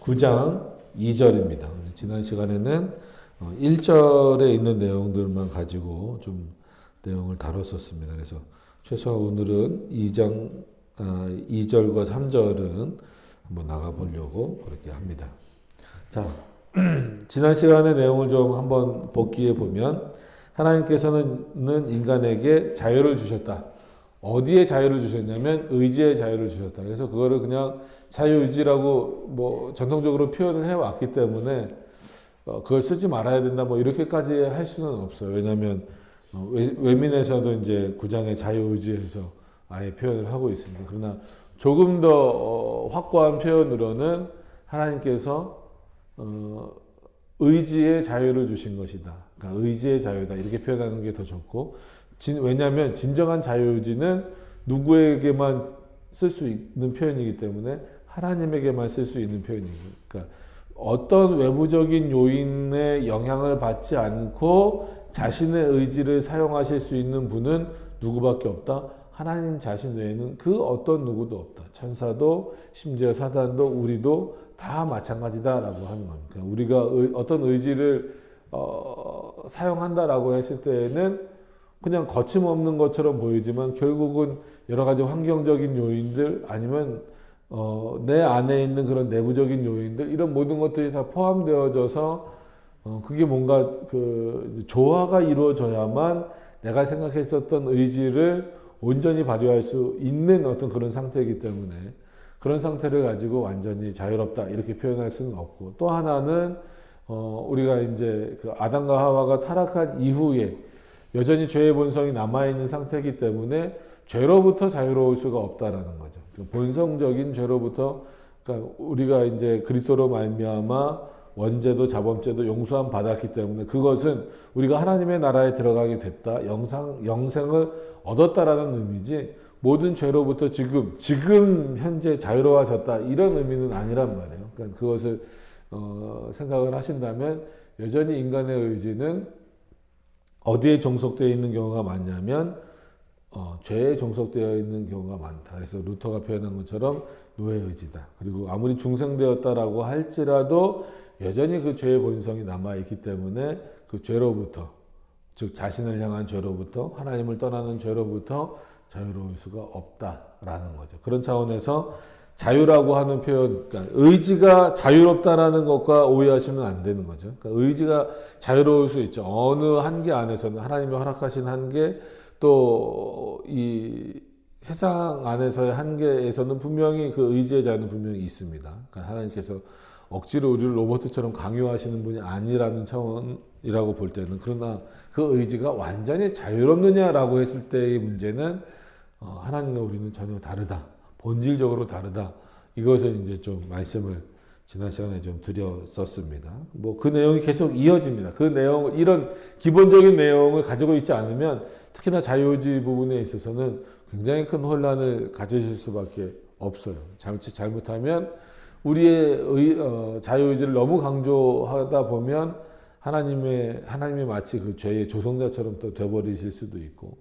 9장 2절입니다. 지난 시간에는 1절에 있는 내용들만 가지고 좀 내용을 다뤘었습니다. 그래서 최소한 오늘은 2절과 3절은 한번 나가보려고 그렇게 합니다. 자, 지난 시간의 내용을 좀 한번 복기해 보면 하나님께서는 인간에게 자유를 주셨다. 어디에 자유를 주셨냐면 의지의 자유를 주셨다. 그래서 그거를 그냥 자유의지라고 뭐 전통적으로 표현을 해왔기 때문에 그걸 쓰지 말아야 된다 뭐 이렇게까지 할 수는 없어요. 왜냐하면 외민에서도 이제 9장의 자유의지에서 아예 표현을 하고 있습니다. 그러나 조금 더 확고한 표현으로는 하나님께서 의지의 자유를 주신 것이다. 그러니까 의지의 자유다 이렇게 표현하는 게 더 좋고, 왜냐하면 진정한 자유의지는 누구에게만 쓸 수 있는 표현이기 때문에 하나님에게만 쓸 수 있는 표현이고, 그러니까 어떤 외부적인 요인의 영향을 받지 않고 자신의 의지를 사용하실 수 있는 분은 누구밖에 없다. 하나님 자신 외에는 그 어떤 누구도 없다. 천사도 심지어 사단도 우리도 다 마찬가지다라고 하는 겁니다. 그러니까 우리가 어떤 의지를 사용한다라고 했을 때에는 그냥 거침없는 것처럼 보이지만 결국은 여러 가지 환경적인 요인들 아니면 내 안에 있는 그런 내부적인 요인들 이런 모든 것들이 다 포함되어져서 그게 뭔가 그 조화가 이루어져야만 내가 생각했었던 의지를 온전히 발휘할 수 있는 어떤 그런 상태이기 때문에 그런 상태를 가지고 완전히 자유롭다 이렇게 표현할 수는 없고, 또 하나는 우리가 이제 그 아담과 하와가 타락한 이후에 여전히 죄의 본성이 남아있는 상태이기 때문에 죄로부터 자유로울 수가 없다라는 거죠. 본성적인 죄로부터, 그러니까 우리가 이제 그리스도로 말미암아 원죄도 자범죄도 용서함 받았기 때문에 그것은 우리가 하나님의 나라에 들어가게 됐다, 영생을 얻었다라는 의미지 모든 죄로부터 지금 현재 자유로워졌다 이런 의미는 아니란 말이에요. 그러니까 그것을 생각을 하신다면 여전히 인간의 의지는 어디에 종속되어 있는 경우가 많냐면 죄에 종속되어 있는 경우가 많다. 그래서 루터가 표현한 것처럼 노예의지다. 그리고 아무리 중생되었다라고 할지라도 여전히 그 죄의 본성이 남아있기 때문에 그 죄로부터, 즉 자신을 향한 죄로부터, 하나님을 떠나는 죄로부터 자유로울 수가 없다라는 거죠. 그런 차원에서 자유라고 하는 표현, 그러니까 의지가 자유롭다라는 것과 오해하시면 안 되는 거죠. 그러니까 의지가 자유로울 수 있죠. 어느 한계 안에서는 하나님이 허락하신 한계, 또 이 세상 안에서의 한계에서는 분명히 그 의지의 자유는 분명히 있습니다. 그러니까 하나님께서 억지로 우리를 로봇처럼 강요하시는 분이 아니라는 차원이라고 볼 때는, 그러나 그 의지가 완전히 자유롭느냐라고 했을 때의 문제는 하나님과 우리는 전혀 다르다. 본질적으로 다르다. 이것을 이제 좀 말씀을 지난 시간에 좀 드렸었습니다. 뭐 그 내용이 계속 이어집니다. 그 내용, 이런 기본적인 내용을 가지고 있지 않으면 특히나 자유의지 부분에 있어서는 굉장히 큰 혼란을 가지실 수밖에 없어요. 잘못하면 우리의 자유의지를 너무 강조하다 보면 하나님이 마치 그 죄의 조성자처럼 또 되어버리실 수도 있고,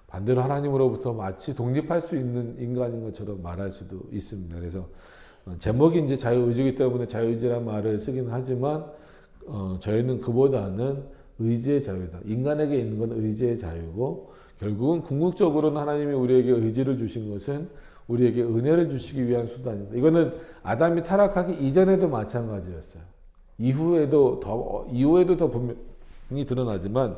반대로 하나님으로부터 마치 독립할 수 있는 인간인 것처럼 말할 수도 있습니다. 그래서 제목이 이제 자유의지이기 때문에 자유의지란 말을 쓰긴 하지만 저희는 그보다는 의지의 자유다. 인간에게 있는 건 의지의 자유고, 결국은 궁극적으로는 하나님이 우리에게 의지를 주신 것은 우리에게 은혜를 주시기 위한 수단입니다. 이거는 아담이 타락하기 이전에도 마찬가지였어요. 이후에도 더 분명히 드러나지만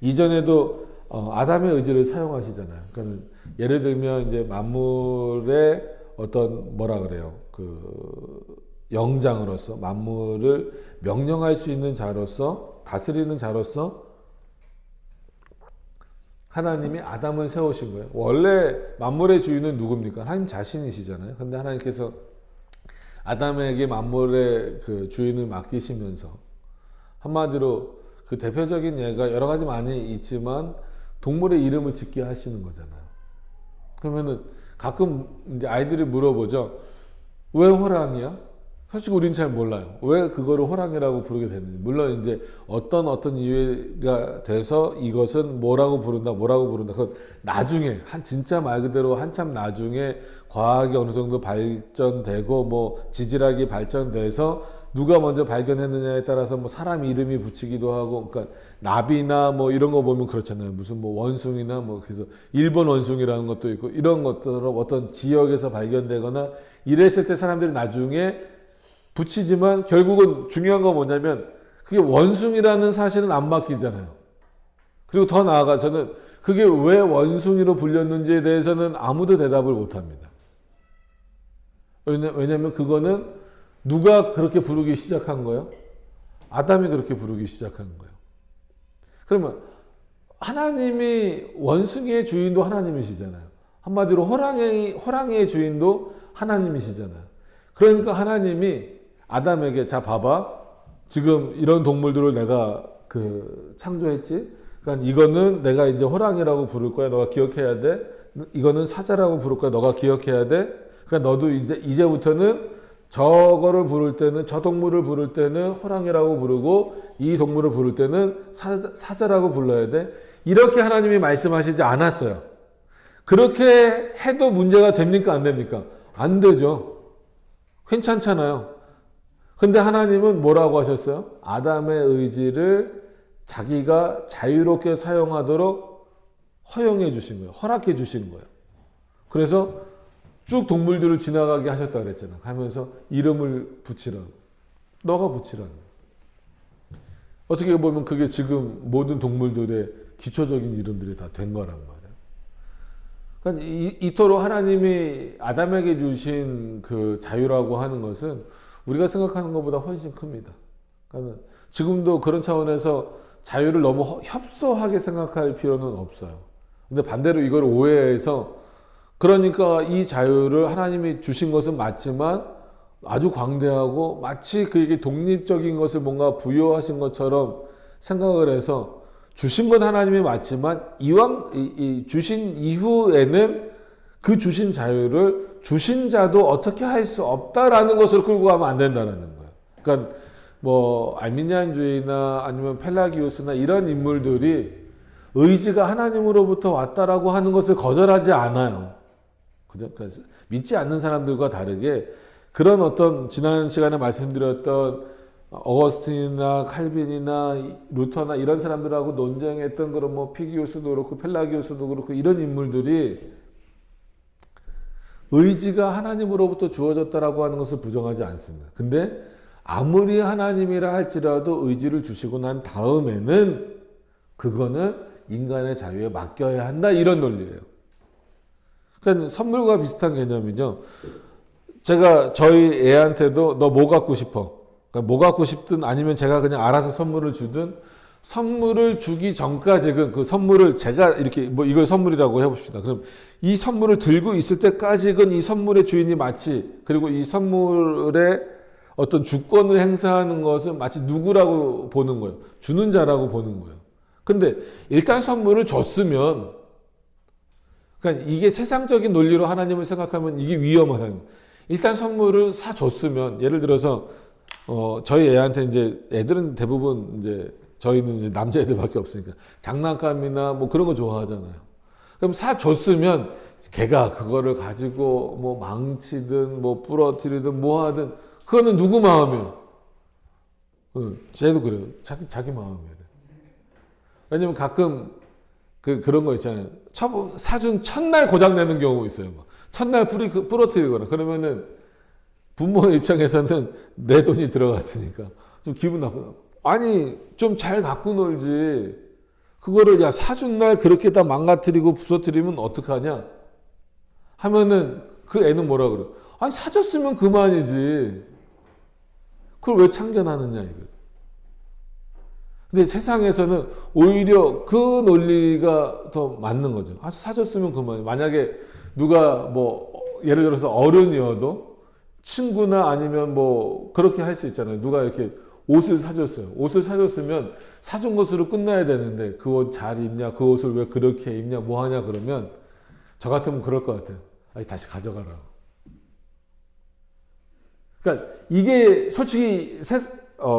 이전에도 아담의 의지를 사용하시잖아요. 그러니까 예를 들면 이제 만물의 어떤 그 영장으로서 만물을 명령할 수 있는 자로서, 다스리는 자로서 하나님이 아담을 세우신 거예요. 원래 만물의 주인은 누굽니까? 하나님 자신이시잖아요. 근데 하나님께서 아담에게 만물의 그 주인을 맡기시면서 한마디로 그 대표적인 예가 여러 가지 많이 있지만 동물의 이름을 짓게 하시는 거잖아요. 그러면은 가끔 이제 아이들이 물어보죠. 왜 호랑이야? 솔직히 우리는 잘 몰라요. 왜 그거를 호랑이라고 부르게 됐는지. 물론 이제 어떤 이유가 돼서 이것은 뭐라고 부른다. 그건 나중에 진짜 말 그대로 한참 나중에 과학이 어느 정도 발전되고 뭐 지질학이 발전돼서 누가 먼저 발견했느냐에 따라서 뭐 사람 이름이 붙이기도 하고, 그러니까 나비나 뭐 이런 거 보면 그렇잖아요. 무슨 뭐 원숭이나 뭐 그래서 일본 원숭이라는 것도 있고 이런 것들은 어떤 지역에서 발견되거나 이랬을 때 사람들이 나중에 붙이지만 결국은 중요한 건 뭐냐면 그게 원숭이라는 사실은 안 바뀌잖아요. 그리고 더 나아가서는 그게 왜 원숭이로 불렸는지에 대해서는 아무도 대답을 못 합니다. 왜냐면 그거는 누가 그렇게 부르기 시작한 거예요? 아담이 그렇게 부르기 시작한 거예요. 그러면 하나님이 원숭이의 주인도 하나님이시잖아요. 한마디로 호랑이의 주인도 하나님이시잖아요. 그러니까 하나님이 아담에게 자 봐봐, 지금 이런 동물들을 내가 창조했지. 그러니까 이거는 내가 이제 호랑이라고 부를 거야. 너가 기억해야 돼. 이거는 사자라고 부를 거야. 너가 기억해야 돼. 그러니까 너도 이제부터는 저거를 부를 때는, 저 동물을 부를 때는 호랑이라고 부르고 이 동물을 부를 때는 사자라고 불러야 돼. 이렇게 하나님이 말씀하시지 않았어요. 그렇게 해도 문제가 됩니까? 안 됩니까? 안 되죠. 괜찮잖아요. 근데 하나님은 뭐라고 하셨어요? 아담의 의지를 자기가 자유롭게 사용하도록 허용해 주신 거예요. 허락해 주시는 거예요. 그래서 쭉 동물들을 지나가게 하셨다 그랬잖아. 하면서 이름을 붙이라고. 너가 붙이라고. 어떻게 보면 그게 지금 모든 동물들의 기초적인 이름들이 다 된 거란 말이야. 그러니까 이토록 하나님이 아담에게 주신 그 자유라고 하는 것은 우리가 생각하는 것보다 훨씬 큽니다. 그러니까 지금도 그런 차원에서 자유를 너무 협소하게 생각할 필요는 없어요. 근데 반대로 이걸 오해해서, 그러니까 이 자유를 하나님이 주신 것은 맞지만 아주 광대하고 마치 그에게 독립적인 것을 뭔가 부여하신 것처럼 생각을 해서, 주신 건 하나님이 맞지만 이왕 주신 이후에는 그 주신 자유를 주신 자도 어떻게 할 수 없다라는 것을 끌고 가면 안 된다라는 거예요. 그러니까 뭐 알미니안주의나 아니면 펠라기우스나 이런 인물들이 의지가 하나님으로부터 왔다라고 하는 것을 거절하지 않아요. 그죠? 그래서 믿지 않는 사람들과 다르게 그런 어떤 지난 시간에 말씀드렸던 어거스틴이나 칼빈이나 루터나 이런 사람들하고 논쟁했던 그런 뭐 피기우스도 그렇고 펠라기우스도 그렇고 이런 인물들이 의지가 하나님으로부터 주어졌다라고 하는 것을 부정하지 않습니다. 근데 아무리 하나님이라 할지라도 의지를 주시고 난 다음에는 그거는 인간의 자유에 맡겨야 한다, 이런 논리예요. 그러니까 선물과 비슷한 개념이죠. 제가 저희 애한테도 너 뭐 갖고 싶어? 그러니까 뭐 갖고 싶든 아니면 제가 그냥 알아서 선물을 주든, 선물을 주기 전까지는 그 선물을 제가 이렇게 뭐 이걸 선물이라고 해봅시다. 그럼 이 선물을 들고 있을 때까지는 이 선물의 주인이 마치, 그리고 이 선물의 어떤 주권을 행사하는 것은 마치 누구라고 보는 거예요? 주는 자라고 보는 거예요. 근데 일단 선물을 줬으면, 그러니까 이게 세상적인 논리로 하나님을 생각하면 이게 위험하다는 거예요. 일단 선물을 사줬으면, 예를 들어서 저희 애한테 이제 애들은 대부분 이제 저희는 이제 남자애들밖에 없으니까 장난감이나 뭐 그런 거 좋아하잖아요. 그럼 사줬으면 걔가 그거를 가지고 뭐 망치든 뭐 부러뜨리든 뭐 하든 그거는 누구 마음이에요? 쟤도 그래요. 자기 마음이에요. 왜냐면 가끔 그런 거 있잖아요. 사준 첫날 고장내는 경우 있어요. 첫날 부러뜨리거나 그러면은 부모의 입장에서는 내 돈이 들어갔으니까 좀 기분 나쁘다. 아니 좀 잘 갖고 놀지, 그거를 야 사준 날 그렇게 다 망가뜨리고 부서뜨리면 어떡하냐 하면은 그 애는 뭐라 그래? 아니 사줬으면 그만이지, 그걸 왜 참견하느냐 이거. 근데 세상에서는 오히려 그 논리가 더 맞는 거죠. 아, 사줬으면 그만이야. 만약에 누가 뭐 예를 들어서 어른이어도 친구나 아니면 뭐 그렇게 할 수 있잖아요. 누가 이렇게 옷을 사줬어요. 옷을 사줬으면 사준 것으로 끝나야 되는데 그 옷 잘 입냐, 그 옷을 왜 그렇게 입냐, 뭐 하냐 그러면 저 같으면 그럴 것 같아요. 아니 다시 가져가라고. 그러니까 이게 솔직히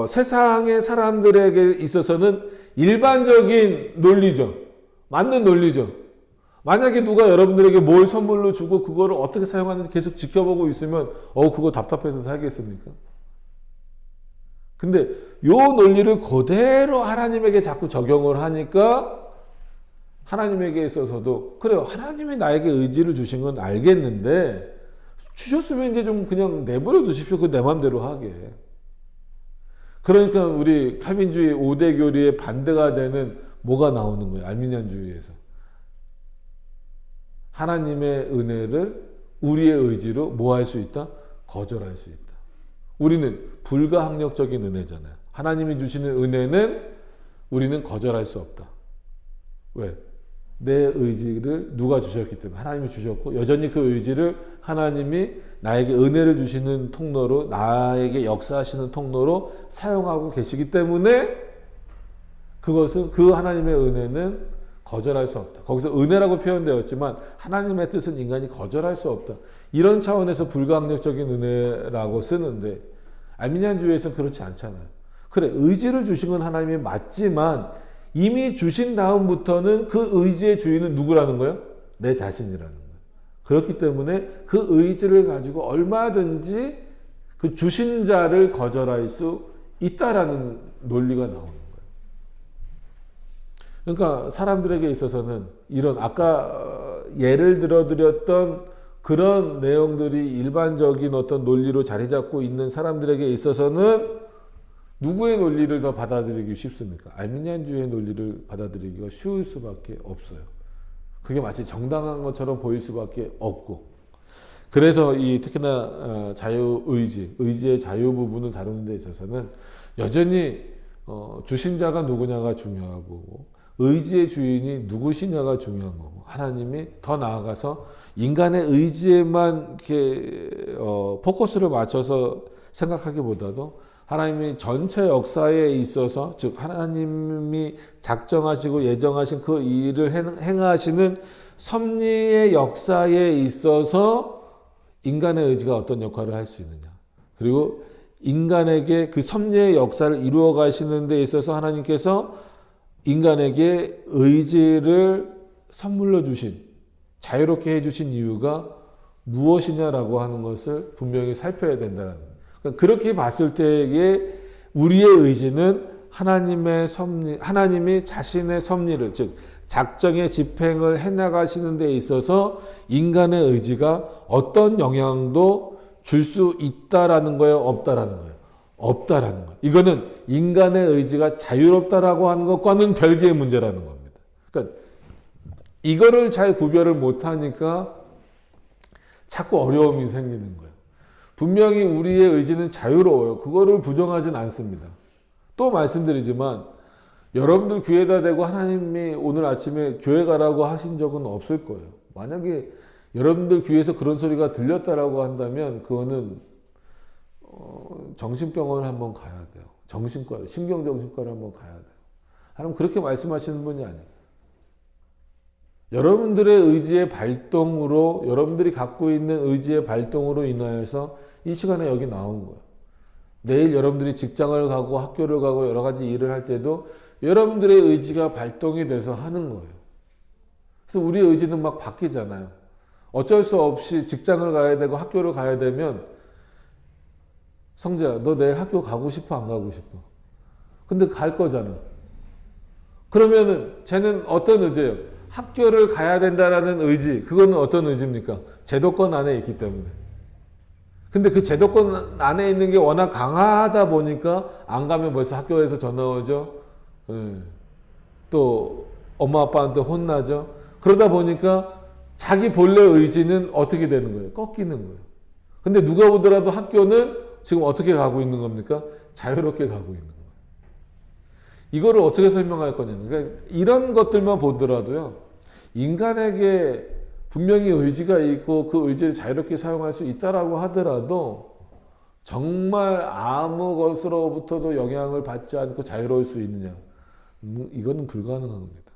세상의 사람들에게 있어서는 일반적인 논리죠. 맞는 논리죠. 만약에 누가 여러분들에게 뭘 선물로 주고 그거를 어떻게 사용하는지 계속 지켜보고 있으면 그거 답답해서 살겠습니까? 근데 요 논리를 그대로 하나님에게 자꾸 적용을 하니까 하나님에게 있어서도 그래요. 하나님이 나에게 의지를 주신 건 알겠는데 주셨으면 이제 좀 그냥 내버려 두십시오. 그 내 맘대로 하게. 그러니까 우리 칼빈주의 5대 교리의 반대가 되는 뭐가 나오는 거예요. 알미니안주의에서. 하나님의 은혜를 우리의 의지로 뭐 할 수 있다? 거절할 수 있다. 우리는 불가항력적인 은혜잖아요. 하나님이 주시는 은혜는 우리는 거절할 수 없다. 왜? 내 의지를 누가 주셨기 때문에 하나님이 주셨고 여전히 그 의지를 하나님이 나에게 은혜를 주시는 통로로 나에게 역사하시는 통로로 사용하고 계시기 때문에 그것은 그 하나님의 은혜는 거절할 수 없다. 거기서 은혜라고 표현되었지만 하나님의 뜻은 인간이 거절할 수 없다. 이런 차원에서 불가항력적인 은혜라고 쓰는데 알미니안주의에서는 그렇지 않잖아요. 그래, 의지를 주신 건 하나님이 맞지만 이미 주신 다음부터는 그 의지의 주인은 누구라는 거예요? 내 자신이라는 거예요. 그렇기 때문에 그 의지를 가지고 얼마든지 그 주신 자를 거절할 수 있다라는 논리가 나오는 거예요. 그러니까 사람들에게 있어서는 이런 아까 예를 들어 드렸던 그런 내용들이 일반적인 어떤 논리로 자리 잡고 있는 사람들에게 있어서는 누구의 논리를 더 받아들이기 쉽습니까? 알미니안주의의 논리를 받아들이기가 쉬울 수밖에 없어요. 그게 마치 정당한 것처럼 보일 수밖에 없고. 그래서 이 특히나 의지의 자유 부분을 다루는 데 있어서는 여전히 주신 자가 누구냐가 중요하고 의지의 주인이 누구시냐가 중요한 거고 하나님이 더 나아가서 인간의 의지에만 이렇게 포커스를 맞춰서 생각하기보다도 하나님이 전체 역사에 있어서 즉 하나님이 작정하시고 예정하신 그 일을 행하시는 섭리의 역사에 있어서 인간의 의지가 어떤 역할을 할 수 있느냐. 그리고 인간에게 그 섭리의 역사를 이루어 가시는 데 있어서 하나님께서 인간에게 의지를 선물로 주신 자유롭게 해주신 이유가 무엇이냐라고 하는 것을 분명히 살펴야 된다는 거예요. 그렇게 봤을 때에 우리의 의지는 하나님이 자신의 섭리를 즉 작정의 집행을 해나가시는 데 있어서 인간의 의지가 어떤 영향도 줄 수 있다라는 거예요, 없다라는 거예요. 없다라는 거예요. 이거는 인간의 의지가 자유롭다라고 하는 것과는 별개의 문제라는 겁니다. 그러니까 이거를 잘 구별을 못하니까 자꾸 어려움이 생기는 거예요. 분명히 우리의 의지는 자유로워요. 그거를 부정하진 않습니다. 또 말씀드리지만 여러분들 귀에다 대고 하나님이 오늘 아침에 교회 가라고 하신 적은 없을 거예요. 만약에 여러분들 귀에서 그런 소리가 들렸다라고 한다면 그거는 정신병원을 한번 가야 돼요. 신경정신과를 한번 가야 돼요. 하나님 그렇게 말씀하시는 분이 아니에요. 여러분들의 의지의 발동으로 여러분들이 갖고 있는 의지의 발동으로 인하여서 이 시간에 여기 나온 거예요. 내일 여러분들이 직장을 가고 학교를 가고 여러 가지 일을 할 때도 여러분들의 의지가 발동이 돼서 하는 거예요. 그래서 우리의 의지는 막 바뀌잖아요. 어쩔 수 없이 직장을 가야 되고 학교를 가야 되면 성재야, 너 내일 학교 가고 싶어? 안 가고 싶어? 근데 갈 거잖아. 그러면은 쟤는 어떤 의지예요? 학교를 가야 된다라는 의지. 그거는 어떤 의지입니까? 제도권 안에 있기 때문에. 근데 그 제도권 안에 있는 게 워낙 강하다 보니까 안 가면 벌써 학교에서 전화 오죠. 또 엄마 아빠한테 혼나죠. 그러다 보니까 자기 본래 의지는 어떻게 되는 거예요? 꺾이는 거예요. 근데 누가 보더라도 학교는 지금 어떻게 가고 있는 겁니까? 자유롭게 가고 있는 거예요. 이거를 어떻게 설명할 거냐면 그러니까 이런 것들만 보더라도요. 인간에게 분명히 의지가 있고 그 의지를 자유롭게 사용할 수 있다라고 하더라도 정말 아무 것으로부터도 영향을 받지 않고 자유로울 수 있느냐? 이거는 불가능한 겁니다.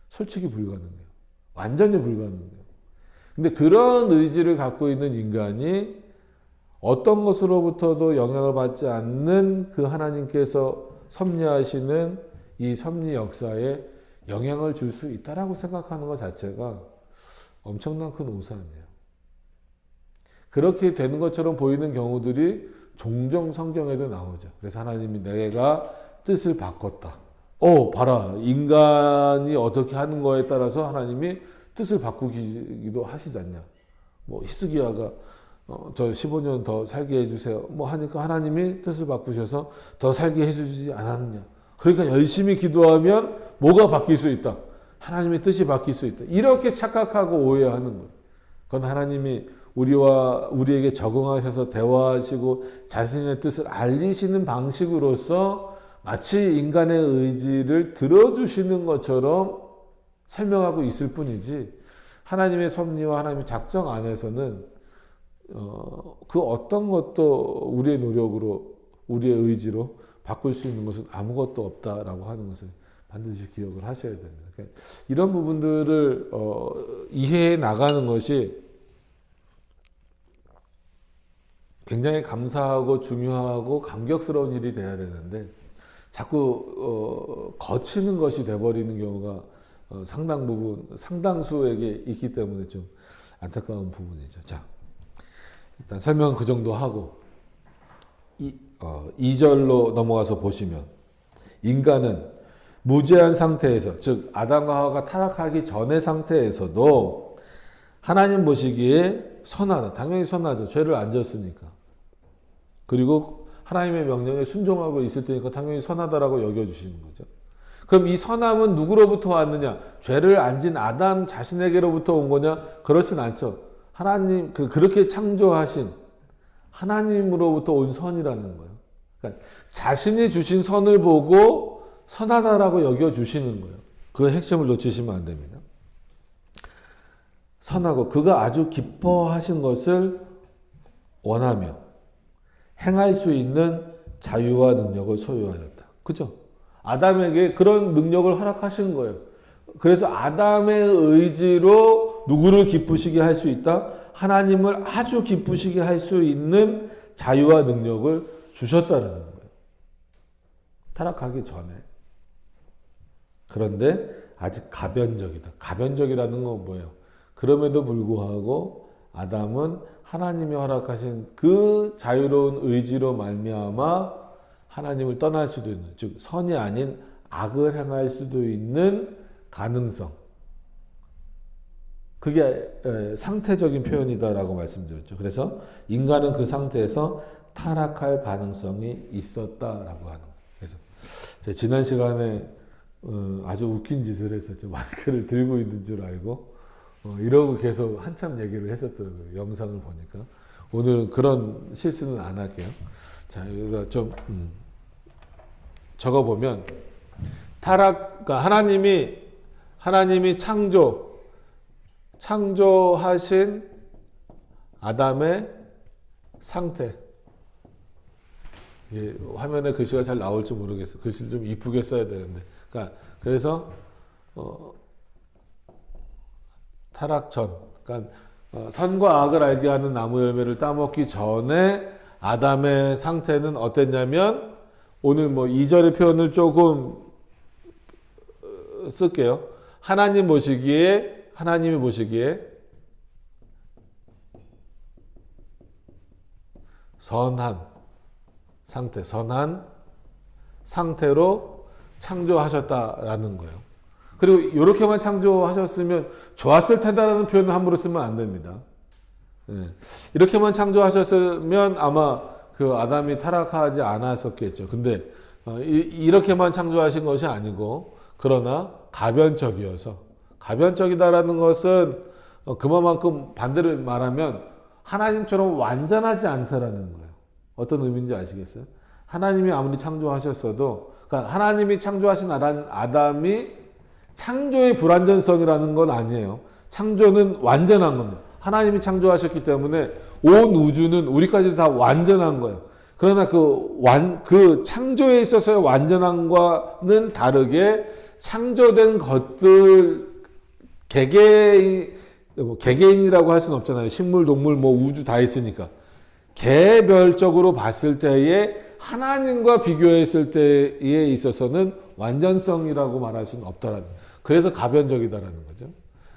솔직히 불가능해요. 완전히 불가능해요. 근데 그런 의지를 갖고 있는 인간이 어떤 것으로부터도 영향을 받지 않는 그 하나님께서 섭리하시는 이 섭리 역사에 영향을 줄 수 있다라고 생각하는 것 자체가 엄청난 큰 오산이에요. 그렇게 되는 것처럼 보이는 경우들이 종종 성경에도 나오죠. 그래서 하나님이 내가 뜻을 바꿨다. 봐라. 인간이 어떻게 하는 거에 따라서 하나님이 뜻을 바꾸기도 하시지 않냐. 뭐 히스기야가 저 15년 더 살게 해주세요. 뭐 하니까 하나님이 뜻을 바꾸셔서 더 살게 해주지 않았느냐. 그러니까 열심히 기도하면 뭐가 바뀔 수 있다. 하나님의 뜻이 바뀔 수 있다. 이렇게 착각하고 오해하는 거예요. 그건 하나님이 우리에게 적응하셔서 대화하시고 자신의 뜻을 알리시는 방식으로서 마치 인간의 의지를 들어주시는 것처럼 설명하고 있을 뿐이지, 하나님의 섭리와 하나님의 작정 안에서는 그 어떤 것도 우리의 노력으로, 우리의 의지로 바꿀 수 있는 것은 아무것도 없다라고 하는 것을 반드시 기억을 하셔야 됩니다. 그러니까 이런 부분들을 이해해 나가는 것이 굉장히 감사하고 중요하고 감격스러운 일이 돼야 되는데, 자꾸 거치는 것이 돼버리는 경우가 상당수에게 있기 때문에 좀 안타까운 부분이죠. 자, 일단 설명은 그 정도 하고 2절로 넘어가서 보시면, 인간은 무죄한 상태에서, 즉 아담과 하와가 타락하기 전의 상태에서도 하나님 보시기에 선하다. 당연히 선하죠. 죄를 안 졌으니까. 그리고 하나님의 명령에 순종하고 있을 테니까 당연히 선하다라고 여겨주시는 거죠. 그럼 이 선함은 누구로부터 왔느냐? 죄를 안 진 아담 자신에게로부터 온 거냐? 그렇진 않죠. 하나님, 그렇게 창조하신 하나님으로부터 온 선이라는 거예요. 그러니까 자신이 주신 선을 보고 선하다라고 여겨주시는 거예요. 그 핵심을 놓치시면 안 됩니다. 선하고 그가 아주 기뻐하신 것을 원하며 행할 수 있는 자유와 능력을 소유하였다. 그죠? 아담에게 그런 능력을 허락하신 거예요. 그래서 아담의 의지로 누구를 기쁘시게 할 수 있다? 하나님을 아주 기쁘시게 할 수 있는 자유와 능력을 주셨다라는 거예요. 타락하기 전에. 그런데 아직 가변적이다. 가변적이라는 건 뭐예요? 그럼에도 불구하고 아담은 하나님이 허락하신 그 자유로운 의지로 말미암아 하나님을 떠날 수도 있는, 즉 선이 아닌 악을 행할 수도 있는 가능성. 그게 상태적인 표현이다라고 말씀드렸죠. 그래서 인간은 그 상태에서 타락할 가능성이 있었다라고 하는 거예요. 그래서 제가 지난 시간에 아주 웃긴 짓을 했었죠. 마이크를 들고 있는 줄 알고 이러고 계속 한참 얘기를 했었더라고요. 영상을 보니까. 오늘은 그런 실수는 안 할게요. 자, 여기다 좀 적어보면, 그러니까 하나님이 창조하신 아담의 상태. 이게 화면에 글씨가 잘 나올지 모르겠어요. 글씨를 좀 이쁘게 써야 되는데. 그래서 타락 전, 그러니까 선과 악을 알게 하는 나무 열매를 따먹기 전에 아담의 상태는 어땠냐면, 오늘 2절의 표현을 조금 쓸게요. 하나님이 보시기에 선한 상태로 창조하셨다라는 거예요. 그리고 이렇게만 창조하셨으면 좋았을 테다라는 표현을 함부로 쓰면 안 됩니다. 이렇게만 창조하셨으면 아마 그 아담이 타락하지 않았었겠죠. 근데 이렇게만 창조하신 것이 아니고, 그러나 가변적이다라는 것은 그만큼 반대로 말하면 하나님처럼 완전하지 않다라는 거예요. 어떤 의미인지 아시겠어요? 하나님이 아무리 창조하셨어도, 그러니까 하나님이 창조하신 아담이 창조의 불완전성이라는 건 아니에요. 창조는 완전한 겁니다. 하나님이 창조하셨기 때문에 온 우주는 우리까지도 다 완전한 거예요. 그러나 그 창조에 있어서의 완전함과는 다르게 창조된 것들, 개개인이라고 할 수는 없잖아요. 식물, 동물, 우주 다 있으니까. 개별적으로 봤을 때에 하나님과 비교했을 때에 있어서는 완전성이라고 말할 수는 없다라는 거예요. 그래서 가변적이다라는 거죠.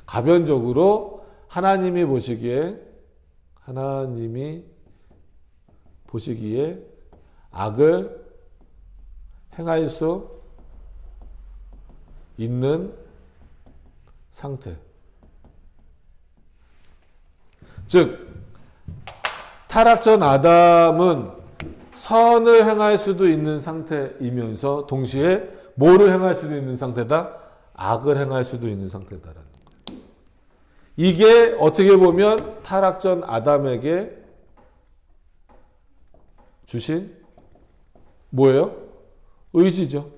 가변적으로 하나님이 보시기에 악을 행할 수 있는 상태. 즉 타락 전 아담은 선을 행할 수도 있는 상태이면서 동시에 뭐를 행할 수도 있는 상태다? 악을 행할 수도 있는 상태다라는 거예요. 이게 어떻게 보면 타락 전 아담에게 주신 뭐예요? 의지죠.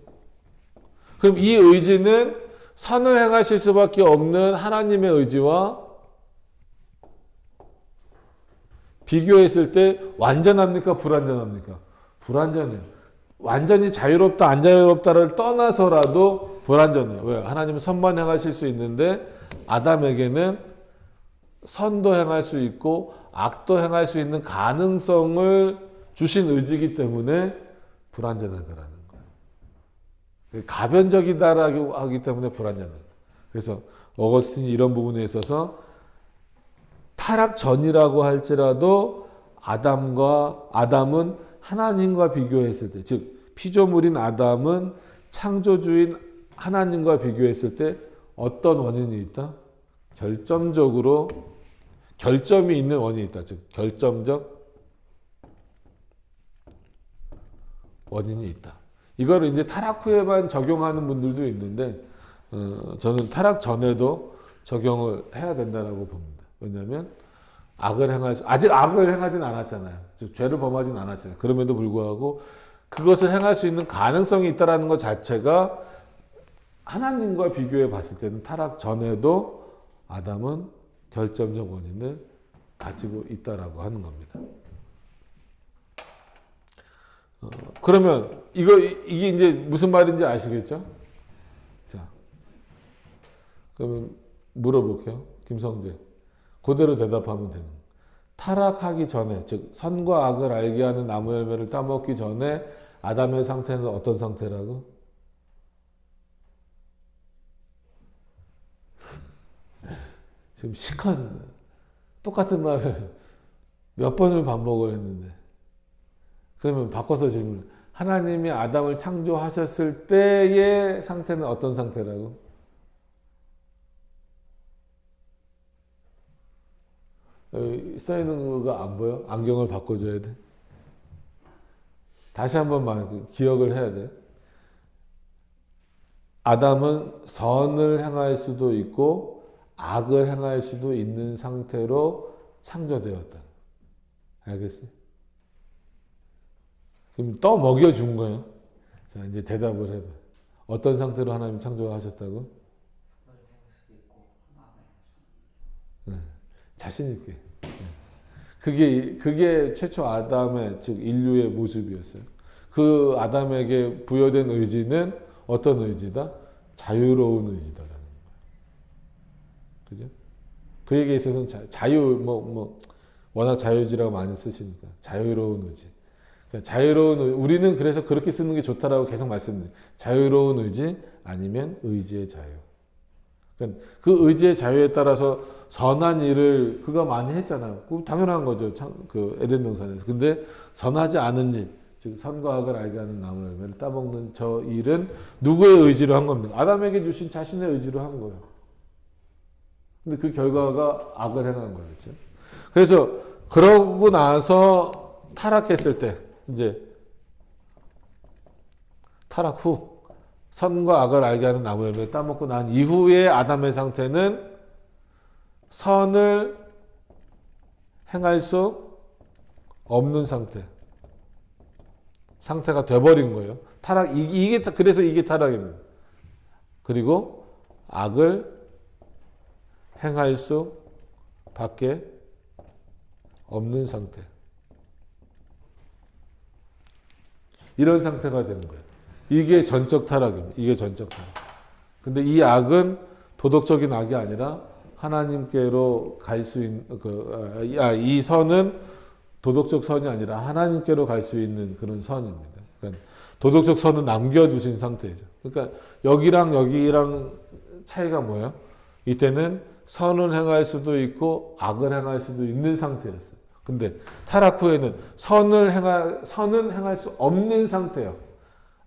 그럼 이 의지는 선을 행하실 수밖에 없는 하나님의 의지와 비교했을 때 완전합니까? 불완전합니까? 불완전해요. 완전히 자유롭다, 안 자유롭다를 떠나서라도 불완전해요. 왜요? 하나님은 선만 행하실 수 있는데 아담에게는 선도 행할 수 있고 악도 행할 수 있는 가능성을 주신 의지이기 때문에 불완전하다라는 거예요. 가변적이다라고 하기 때문에 불완전해요. 그래서 어거스틴이 이런 부분에 있어서 타락 전이라고 할지라도 아담은 하나님과 비교했을 때, 즉 피조물인 아담은 창조주인 하나님과 비교했을 때 어떤 원인이 있다? 결점적으로 결점이 있는 원인이 있다. 즉 결점적 원인이 있다. 이거를 이제 타락 후에만 적용하는 분들도 있는데 저는 타락 전에도 적용을 해야 된다라고 봅니다. 왜냐하면 아직 악을 행하진 않았잖아요. 즉 죄를 범하진 않았잖아요. 그럼에도 불구하고 그것을 행할 수 있는 가능성이 있다라는 것 자체가 하나님과 비교해 봤을 때는 타락 전에도 아담은 결점적 원인을 가지고 있다라고 하는 겁니다. 그러면 이게 이제 무슨 말인지 아시겠죠? 자, 그러면 물어볼게요. 김성재. 그대로 대답하면 되는 거예요. 타락하기 전에, 즉 선과 악을 알게 하는 나무 열매를 따먹기 전에 아담의 상태는 어떤 상태라고? 지금 시컨 똑같은 말을 몇 번을 반복을 했는데 그러면 바꿔서 질문. 하나님이 아담을 창조하셨을 때의 상태는 어떤 상태라고? 써있는 거가 안 보여? 안경을 바꿔줘야 돼. 다시 한번 기억을 해야 돼. 아담은 선을 행할 수도 있고 악을 행할 수도 있는 상태로 창조되었다. 알겠어요? 그럼 또 먹여준 거예요. 자, 이제 대답을 해봐. 어떤 상태로 하나님 창조하셨다고? 네. 자신 있게. 그게 최초 아담의, 즉 인류의 모습이었어요. 그 아담에게 부여된 의지는 어떤 의지다? 자유로운 의지다라는 거예요. 그죠? 그에게 있어서는 워낙 자유의지라고 많이 쓰시니까 자유로운 의지. 우리는 그래서 그렇게 쓰는 게 좋다라고 계속 말씀드려요. 자유로운 의지 아니면 의지의 자유. 그러니까 그 의지의 자유에 따라서 선한 일을 그가 많이 했잖아요. 그 당연한 거죠. 그 에덴 동산에서. 근데 선하지 않은 일, 즉 선과 악을 알게 하는 나무 열매를 따먹는 저 일은 누구의 의지로 한 겁니까? 아담에게 주신 자신의 의지로 한 거예요. 근데 그 결과가 악을 행한 거였죠. 그래서 그러고 나서 타락했을 때 이제 타락 후 선과 악을 알게 하는 나무 열매를 따먹고 난 이후의 아담의 상태는 선을 행할 수 없는 상태가 돼버린 거예요. 그래서 이게 타락입니다. 그리고 악을 행할 수 밖에 없는 상태. 이런 상태가 되는 거예요. 이게 전적 타락입니다. 이게 전적 타락. 근데 이 악은 도덕적인 악이 아니라 하나님께로 갈 수 있는 이 선은 도덕적 선이 아니라 하나님께로 갈 수 있는 그런 선입니다. 그러니까 도덕적 선은 남겨두신 상태죠. 그러니까 여기랑 여기랑 차이가 뭐예요? 이때는 선을 행할 수도 있고 악을 행할 수도 있는 상태였어요. 근데 타락 후에는 선은 행할 수 없는 상태예요.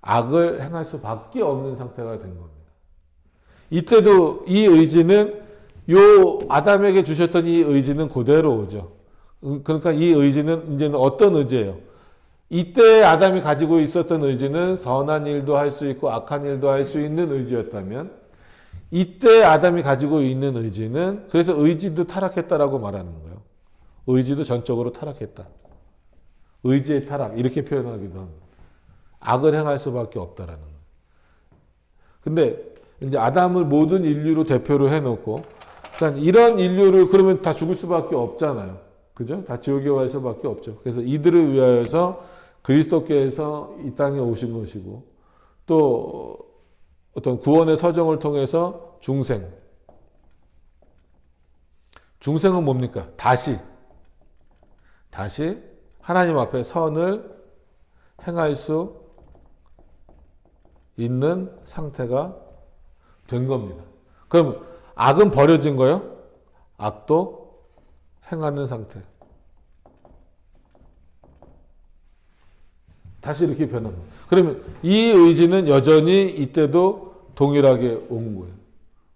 악을 행할 수밖에 없는 상태가 된 겁니다. 이때도 이 의지는 요 아담에게 주셨던 이 의지는 그대로 오죠. 그러니까 이 의지는 이제는 어떤 의지예요? 이때 아담이 가지고 있었던 의지는 선한 일도 할 수 있고 악한 일도 할 수 있는 의지였다면 이때 아담이 가지고 있는 의지는 그래서 의지도 타락했다라고 말하는 거예요. 의지도 전적으로 타락했다. 의지의 타락 이렇게 표현하기도 합니다. 악을 행할 수밖에 없다라는 거예요. 근데 이제 아담을 모든 인류로 대표로 해놓고 그러니까 이런 인류를 그러면 다 죽을 수밖에 없잖아요. 그죠? 다 지옥에 갈 수밖에 없죠. 그래서 이들을 위하여서 그리스도께서 이 땅에 오신 것이고 또 어떤 구원의 서정을 통해서 중생은 뭡니까? 다시 하나님 앞에 선을 행할 수 있는 상태가 된 겁니다. 그럼 악은 버려진 거예요? 악도 행하는 상태. 다시 이렇게 변합니다. 그러면 이 의지는 여전히 이때도 동일하게 온 거예요.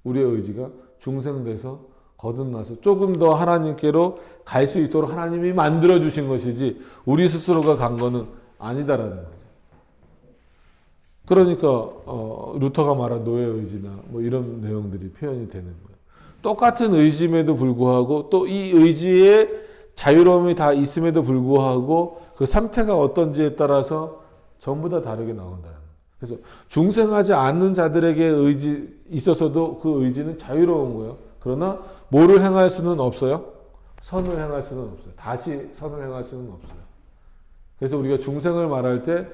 우리의 의지가 중생돼서 거듭나서 조금 더 하나님께로 갈 수 있도록 하나님이 만들어주신 것이지 우리 스스로가 간 거는 아니다라는 거죠. 그러니까 루터가 말한 노예의지나 뭐 이런 내용들이 표현이 되는 거예요. 똑같은 의지임에도 불구하고 또 이 의지에 자유로움이 다 있음에도 불구하고 그 상태가 어떤지에 따라서 전부 다 다르게 나온다. 그래서 중생하지 않는 자들에게 의지 있어서도 그 의지는 자유로운 거예요. 그러나 뭐를 행할 수는 없어요? 선을 행할 수는 없어요. 다시 선을 행할 수는 없어요. 그래서 우리가 중생을 말할 때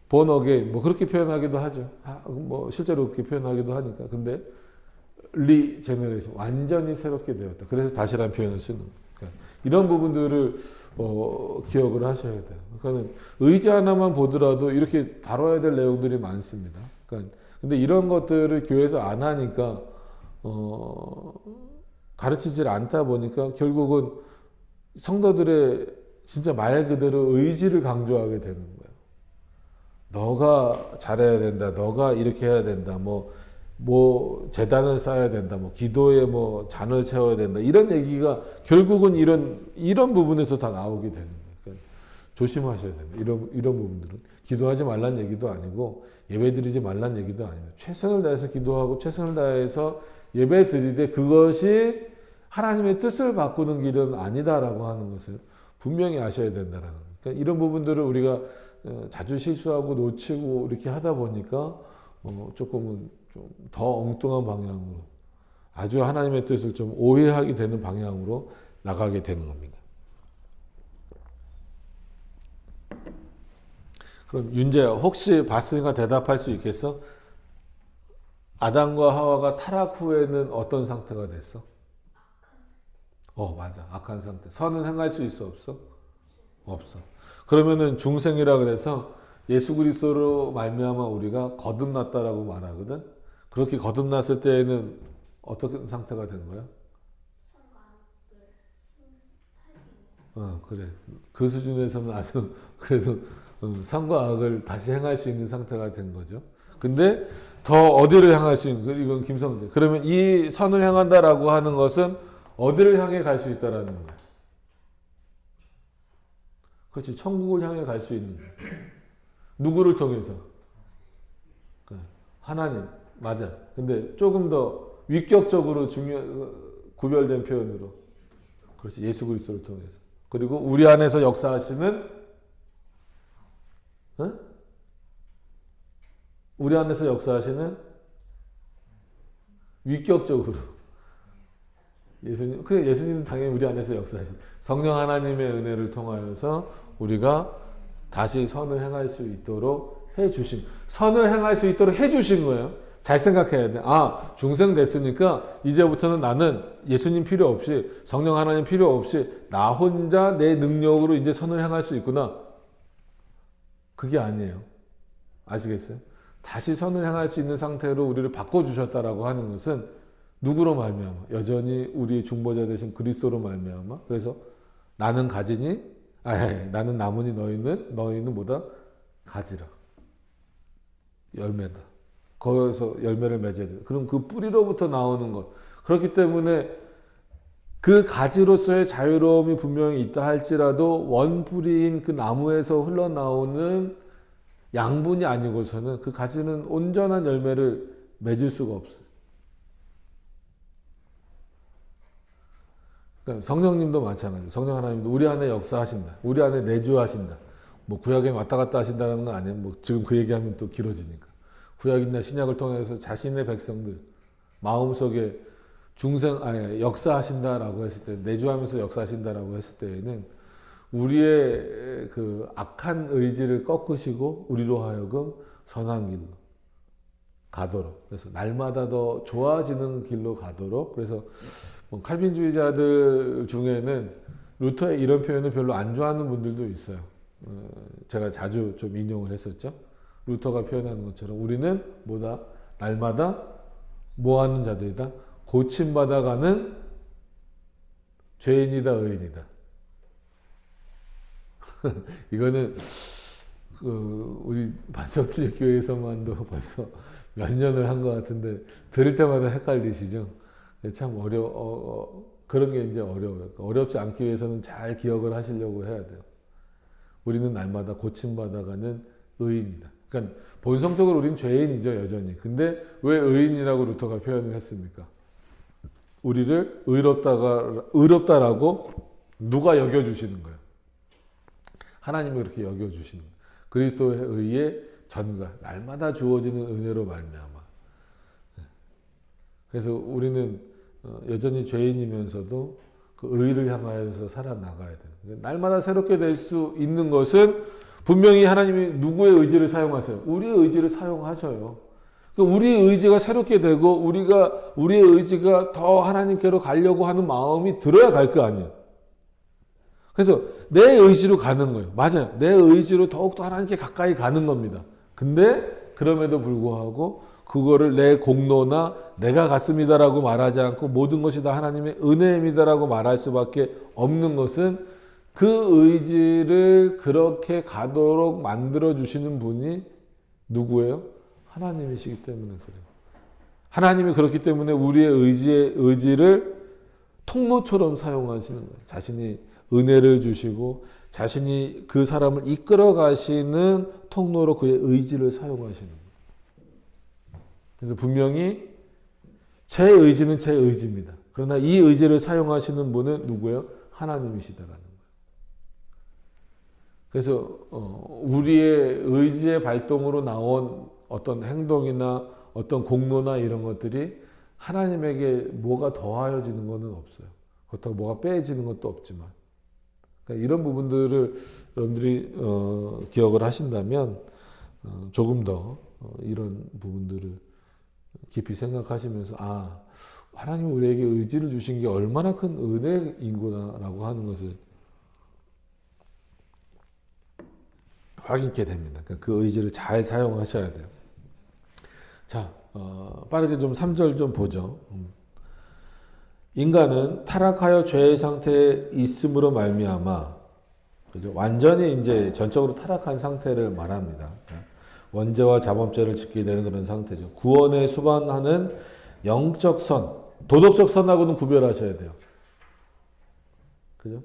born again 뭐 그렇게 표현하기도 하죠. 뭐 실제로 그렇게 표현하기도 하니까. 근데 리제너레이션 완전히 새롭게 되었다. 그래서 다시라는 표현을 쓰는 거예요. 그러니까 이런 부분들을 기억을 하셔야 돼요. 그러니까 의지 하나만 보더라도 이렇게 다뤄야 될 내용들이 많습니다. 그러니까 근데 이런 것들을 교회에서 안 하니까 가르치질 않다 보니까 결국은 성도들의 진짜 말 그대로 의지를 강조하게 되는 거예요. 너가 잘해야 된다. 너가 이렇게 해야 된다. 뭐 재단을 쌓아야 된다. 뭐 기도에 뭐 잔을 채워야 된다. 이런 얘기가 결국은 이런 부분에서 다 나오게 되는 거예요. 그러니까 조심하셔야 됩니다. 이런 부분들은 기도하지 말란 얘기도 아니고 예배 드리지 말란 얘기도 아니에요. 최선을 다해서 기도하고 최선을 다해서 예배 드리되 그것이 하나님의 뜻을 바꾸는 길은 아니다라고 하는 것을 분명히 아셔야 된다라는 거예요. 그러니까 이런 부분들을 우리가 자주 실수하고 놓치고 이렇게 하다 보니까 조금은 좀 더 엉뚱한 방향으로 아주 하나님의 뜻을 좀 오해하게 되는 방향으로 나가게 되는 겁니다. 그럼 윤재야 혹시 봤으니까 대답할 수 있겠어? 아담과 하와가 타락 후에는 어떤 상태가 됐어? 맞아. 악한 상태. 선은 행할 수 있어 없어? 없어. 그러면은 중생이라 그래서 예수 그리스도로 말미암아 우리가 거듭났다라고 말하거든. 그렇게 거듭났을 때에는 어떤 상태가 된 거야? 그래. 그 수준에서는 아주 그래도 선과 악을 다시 행할 수 있는 상태가 된 거죠. 근데 더 어디를 향할 수 있는 이건 김성재. 그러면 이 선을 행한다라고 하는 것은 어디를 향해 갈 수 있다라는 거야. 그렇지. 천국을 향해 갈 수 있는 거야. 누구를 통해서? 하나님. 맞아. 근데 조금 더 위격적으로 구별된 표현으로. 그렇지. 예수 그리스도를 통해서. 그리고 우리 안에서 역사하시는 우리 안에서 역사하시는 위격적으로. 예수님은 당연히 우리 안에서 역사하시는 성령 하나님의 은혜를 통하여서 우리가 다시 선을 행할 수 있도록 해주신, 선을 행할 수 있도록 해주신 거예요. 잘 생각해야 돼. 아, 중생 됐으니까 이제부터는 나는 예수님 필요 없이 성령 하나님 필요 없이 나 혼자 내 능력으로 이제 선을 향할 수 있구나. 그게 아니에요. 아시겠어요? 다시 선을 향할 수 있는 상태로 우리를 바꿔주셨다라고 하는 것은 누구로 말미암아? 여전히 우리의 중보자 되신 그리스도로 말미암아. 그래서 나는 가지니, 나는 나무니 너희는 뭐다? 가지라. 열매다. 거기서 열매를 맺어야 돼. 그럼 그 뿌리로부터 나오는 것. 그렇기 때문에 그 가지로서의 자유로움이 분명히 있다 할지라도 원뿌리인 그 나무에서 흘러나오는 양분이 아니고서는 그 가지는 온전한 열매를 맺을 수가 없어요. 그러니까 성령님도 마찬가지예요. 성령 하나님도 우리 안에 역사하신다. 우리 안에 내주하신다. 뭐 구약에 왔다 갔다 하신다는 건 아니에요. 뭐 지금 그 얘기하면 또 길어지니까. 구약이나 신약을 통해서 자신의 백성들 마음속에 역사하신다라고 했을 때, 내주하면서 역사하신다라고 했을 때에는 우리의 그 악한 의지를 꺾으시고 우리로 하여금 선한 길로 가도록, 그래서 날마다 더 좋아지는 길로 가도록. 그래서 뭐 칼빈주의자들 중에는 루터의 이런 표현을 별로 안 좋아하는 분들도 있어요. 제가 자주 좀 인용을 했었죠. 루터가 표현하는 것처럼 우리는 뭐다? 날마다 뭐하는 자들이다? 고침받아가는 죄인이다, 의인이다. 이거는 우리 반석들의 교회에서만도 벌써 몇 년을 한 것 같은데 들을 때마다 헷갈리시죠? 참 그런 게 이제 어려워요. 어렵지 않기 위해서는 잘 기억을 하시려고 해야 돼요. 우리는 날마다 고침받아가는 의인이다. 그러니까 본성적으로 우리는 죄인이죠, 여전히. 근데 왜 의인이라고 루터가 표현을 했습니까? 우리를 의롭다라고 누가 여겨주시는 거예요? 하나님이 그렇게 여겨주시는 거예요. 그리스도의 의의 전가, 날마다 주어지는 은혜로 말미암아. 그래서 우리는 여전히 죄인이면서도 그 의를 향하여서 살아나가야 돼요. 날마다 새롭게 될 수 있는 것은 분명히 하나님이 누구의 의지를 사용하세요? 우리의 의지를 사용하셔요. 우리의 의지가 새롭게 되고 우리의 의지가 더 하나님께로 가려고 하는 마음이 들어야 갈 거 아니에요. 그래서 내 의지로 가는 거예요. 맞아요. 내 의지로 더욱더 하나님께 가까이 가는 겁니다. 근데 그럼에도 불구하고 그거를 내 공로나 내가 갔습니다라고 말하지 않고 모든 것이 다 하나님의 은혜입니다라고 말할 수밖에 없는 것은 그 의지를 그렇게 가도록 만들어주시는 분이 누구예요? 하나님이시기 때문에 그래요. 하나님이 그렇기 때문에 우리의 의지를 통로처럼 사용하시는 거예요. 자신이 은혜를 주시고 자신이 그 사람을 이끌어 가시는 통로로 그의 의지를 사용하시는 거예요. 그래서 분명히 제 의지는 제 의지입니다. 그러나 이 의지를 사용하시는 분은 누구예요? 하나님이시다라는 거예요. 그래서 우리의 의지의 발동으로 나온 어떤 행동이나 어떤 공로나 이런 것들이 하나님에게 뭐가 더하여지는 것은 없어요. 그렇다고 뭐가 빼지는 것도 없지만, 그러니까 이런 부분들을 여러분들이 기억을 하신다면 조금 더 이런 부분들을 깊이 생각하시면서 하나님이 우리에게 의지를 주신 게 얼마나 큰 은혜인구나라고 하는 것을 확인케 됩니다. 그러니까 그 의지를 잘 사용하셔야 돼요. 자, 빠르게 좀 3절 좀 보죠. 인간은 타락하여 죄의 상태에 있음으로 말미암아, 그죠? 완전히 이제 전적으로 타락한 상태를 말합니다. 원죄와 자범죄를 짓게 되는 그런 상태죠. 구원에 수반하는 영적 선, 도덕적 선하고는 구별하셔야 돼요. 그죠?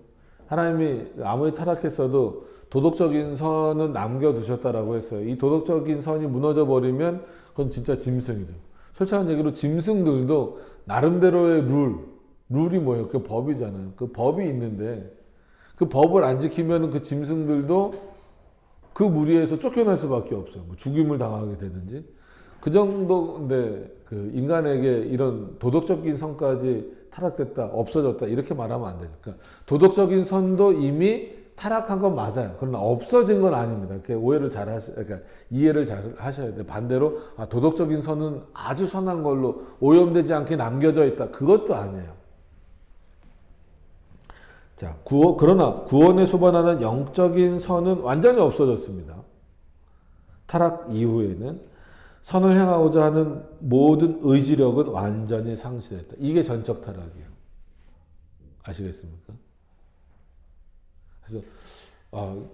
하나님이 아무리 타락했어도 도덕적인 선은 남겨두셨다라고 했어요. 이 도덕적인 선이 무너져 버리면 그건 진짜 짐승이죠. 솔직한 얘기로 짐승들도 나름대로의 룰이 뭐예요? 그 법이잖아요. 그 법이 있는데 그 법을 안 지키면 그 짐승들도 그 무리에서 쫓겨날 수밖에 없어요. 뭐 죽임을 당하게 되든지. 그 정도인데 그 인간에게 이런 도덕적인 선까지 타락됐다, 없어졌다 이렇게 말하면 안 되죠. 그러니까 도덕적인 선도 이미 타락한 건 맞아요. 그러나 없어진 건 아닙니다. 오해를 잘 그러니까 이해를 잘 하셔야 돼요. 반대로 도덕적인 선은 아주 선한 걸로 오염되지 않게 남겨져 있다. 그것도 아니에요. 자, 그러나 구원에 수반하는 영적인 선은 완전히 없어졌습니다. 타락 이후에는 선을 향하고자 하는 모든 의지력은 완전히 상실했다. 이게 전적 타락이에요. 아시겠습니까? 그래서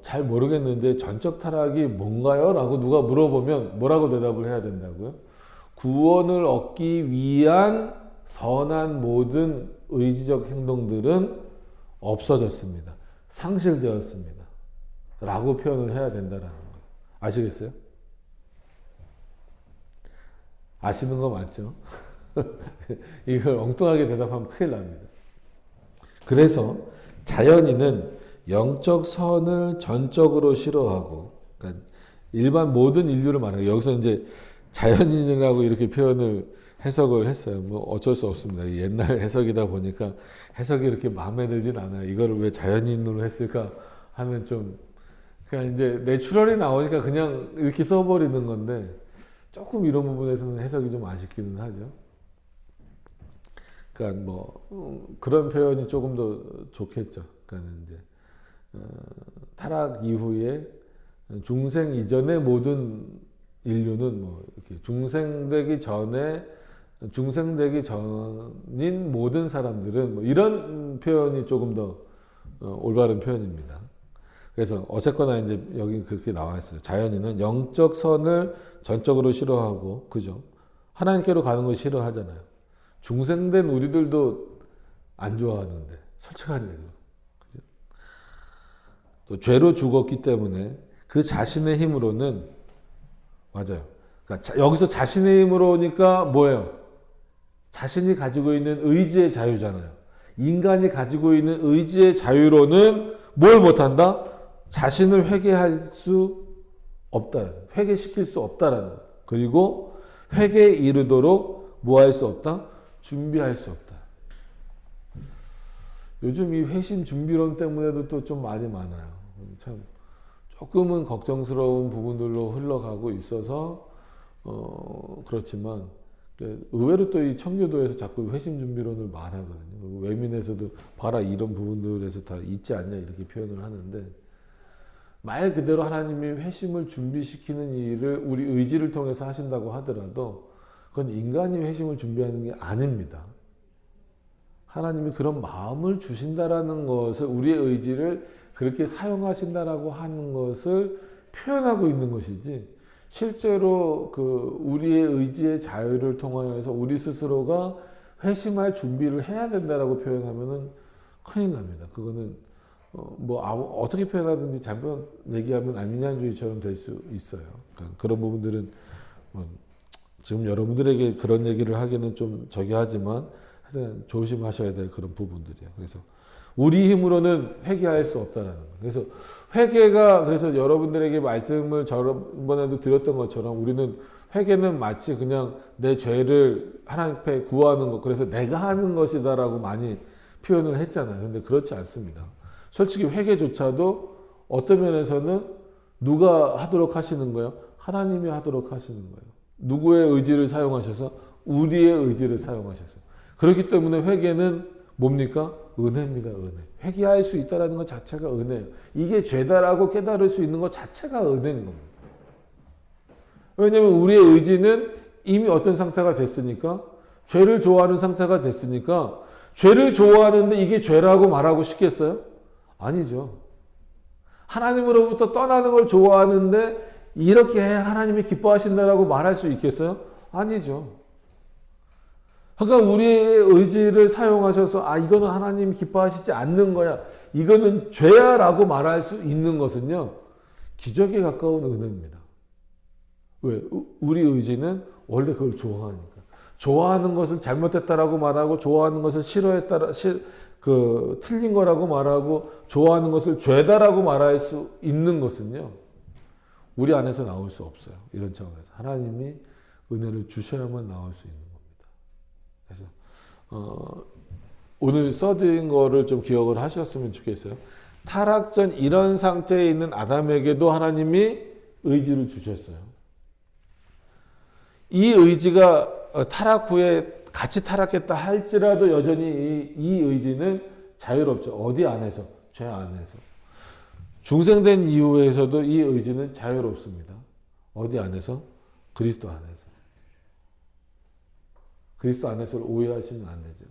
잘 모르겠는데 전적 타락이 뭔가요? 라고 누가 물어보면 뭐라고 대답을 해야 된다고요? 구원을 얻기 위한 선한 모든 의지적 행동들은 없어졌습니다. 상실되었습니다. 라고 표현을 해야 된다라는 거예요. 아시겠어요? 아시는 거 맞죠? 이걸 엉뚱하게 대답하면 큰일 납니다. 그래서 자연인은 영적 선을 전적으로 싫어하고, 그러니까 일반 모든 인류를 말해요. 여기서 이제 자연인이라고 이렇게 표현을 해석을 했어요. 뭐 어쩔 수 없습니다. 옛날 해석이다 보니까 해석이 이렇게 마음에 들진 않아요. 이거를 왜 자연인으로 했을까 하는 좀, 그러니까 이제 내추럴이 나오니까 그냥 이렇게 써버리는 건데 조금 이런 부분에서는 해석이 좀 아쉽기는 하죠. 그러니까 뭐 그런 표현이 조금 더 좋겠죠. 그러니까 이제 타락 이후에 중생 이전의 모든 인류는 뭐 이렇게 중생되기 전인 모든 사람들은 뭐 이런 표현이 조금 더 올바른 표현입니다. 그래서 어쨌거나 이제 여기 그렇게 나와 있어요. 자연인은 영적 선을 전적으로 싫어하고, 그죠? 하나님께로 가는 걸 싫어하잖아요. 중생된 우리들도 안 좋아하는데, 솔직한 얘기로. 그죠? 또 죄로 죽었기 때문에 그 자신의 힘으로는, 맞아요. 그러니까 여기서 자신의 힘으로니까 뭐예요? 자신이 가지고 있는 의지의 자유잖아요. 인간이 가지고 있는 의지의 자유로는 뭘 못한다? 자신을 회개할 수 없다. 회개시킬 수 없다라는 거예요. 그리고 회개에 이르도록 뭐 할 수 없다? 준비할 수 없다. 요즘 이 회심 준비론 때문에도 또 좀 말이 많아요. 참 조금은 걱정스러운 부분들로 흘러가고 있어서 그렇지만 의외로 또 이 청교도에서 자꾸 회심 준비론을 말하거든요. 외민에서도 봐라 이런 부분들에서 다 있지 않냐 이렇게 표현을 하는데, 말 그대로 하나님이 회심을 준비시키는 일을 우리 의지를 통해서 하신다고 하더라도 그건 인간이 회심을 준비하는 게 아닙니다. 하나님이 그런 마음을 주신다라는 것을, 우리의 의지를 그렇게 사용하신다라고 하는 것을 표현하고 있는 것이지, 실제로 우리의 의지의 자유를 통하여서 우리 스스로가 회심할 준비를 해야 된다라고 표현하면은 큰일 납니다. 그거는 어떻게 표현하든지 잘못 얘기하면 안민양주의처럼 될 수 있어요. 그러니까 그런 부분들은 지금 여러분들에게 그런 얘기를 하기는 좀 저기 하지만 하여튼 조심하셔야 될 그런 부분들이에요. 그래서 우리 힘으로는 회개할 수 없다라는 거예요. 그래서 회개가, 그래서 여러분들에게 말씀을 저번에도 드렸던 것처럼 우리는 회개는 마치 그냥 내 죄를 하나님 앞에 구하는 것, 그래서 내가 하는 것이다라고 많이 표현을 했잖아요. 근데 그렇지 않습니다. 솔직히 회개조차도 어떤 면에서는 누가 하도록 하시는 거예요? 하나님이 하도록 하시는 거예요. 누구의 의지를 사용하셔서? 우리의 의지를 사용하셔서. 그렇기 때문에 회개는 뭡니까? 은혜입니다. 은혜. 회개할 수 있다는 것 자체가 은혜예요. 이게 죄다라고 깨달을 수 있는 것 자체가 은혜인 겁니다. 왜냐하면 우리의 의지는 이미 어떤 상태가 됐으니까, 죄를 좋아하는 상태가 됐으니까, 죄를 좋아하는데 이게 죄라고 말하고 싶겠어요? 아니죠. 하나님으로부터 떠나는 걸 좋아하는데 이렇게 하나님이 기뻐하신다라고 말할 수 있겠어요? 아니죠. 그러니까 우리의 의지를 사용하셔서 이거는 하나님이 기뻐하시지 않는 거야, 이거는 죄야 라고 말할 수 있는 것은요, 기적에 가까운 은혜입니다. 왜? 우리 의지는 원래 그걸 좋아하니까. 좋아하는 것을 잘못했다라고 말하고, 좋아하는 것을 틀린 거라고 말하고, 좋아하는 것을 죄다라고 말할 수 있는 것은요, 우리 안에서 나올 수 없어요. 이런 차원에서 하나님이 은혜를 주셔야만 나올 수 있는 겁니다. 그래서 오늘 써드린 거를 좀 기억을 하셨으면 좋겠어요. 타락 전 이런 상태에 있는 아담에게도 하나님이 의지를 주셨어요. 이 의지가 타락 후에 같이 타락했다 할지라도 여전히 이 의지는 자유롭죠. 어디 안에서? 죄 안에서. 중생된 이후에서도 이 의지는 자유롭습니다. 어디 안에서? 그리스도 안에서. 그리스도 안에서를 오해하시면 안 되죠.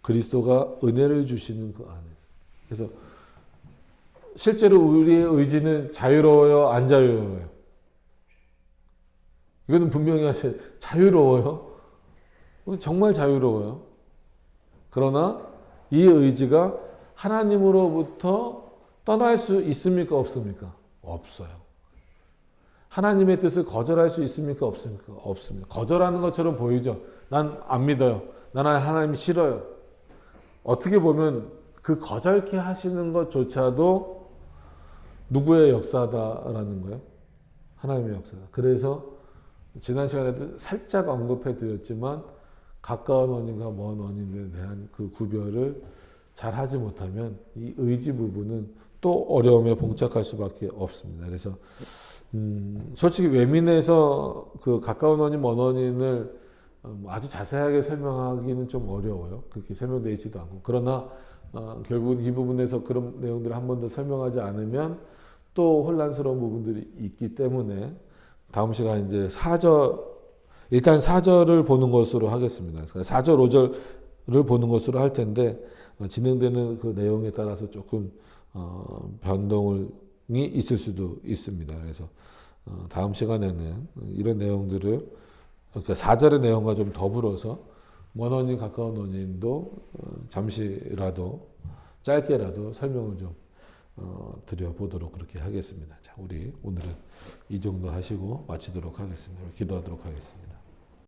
그리스도가 은혜를 주시는 그 안에서. 그래서 실제로 우리의 의지는 자유로워요? 안 자유로워요? 이거는 분명히 하셔야 돼요. 자유로워요? 정말 자유로워요. 그러나 이 의지가 하나님으로부터 떠날 수 있습니까? 없습니까? 없어요. 하나님의 뜻을 거절할 수 있습니까? 없습니까? 없습니다. 거절하는 것처럼 보이죠. 난 안 믿어요. 난 하나님 싫어요. 어떻게 보면 그 거절케 하시는 것조차도 누구의 역사다라는 거예요? 하나님의 역사다. 그래서 지난 시간에도 살짝 언급해 드렸지만 가까운 원인과 먼 원인에 대한 그 구별을 잘 하지 못하면 이 의지 부분은 또 어려움에 봉착할 수밖에 없습니다. 그래서 솔직히 외민에서 그 가까운 원인, 먼 원인을 아주 자세하게 설명하기는 좀 어려워요. 그렇게 설명되어 있지도 않고. 그러나 결국은 이 부분에서 그런 내용들을 한 번 더 설명하지 않으면 또 혼란스러운 부분들이 있기 때문에 다음 시간 이제 4절, 일단 4절을 보는 것으로 하겠습니다. 4절, 5절을 보는 것으로 할 텐데 진행되는 그 내용에 따라서 조금 변동이 있을 수도 있습니다. 그래서 다음 시간에는 이런 내용들을 그러니까 4절의 내용과 좀 더불어서 먼 원인, 가까운 원인도 잠시라도 짧게라도 설명을 좀 드려보도록 그렇게 하겠습니다. 자, 우리 오늘은 이 정도 하시고 마치도록 하겠습니다. 기도하도록 하겠습니다.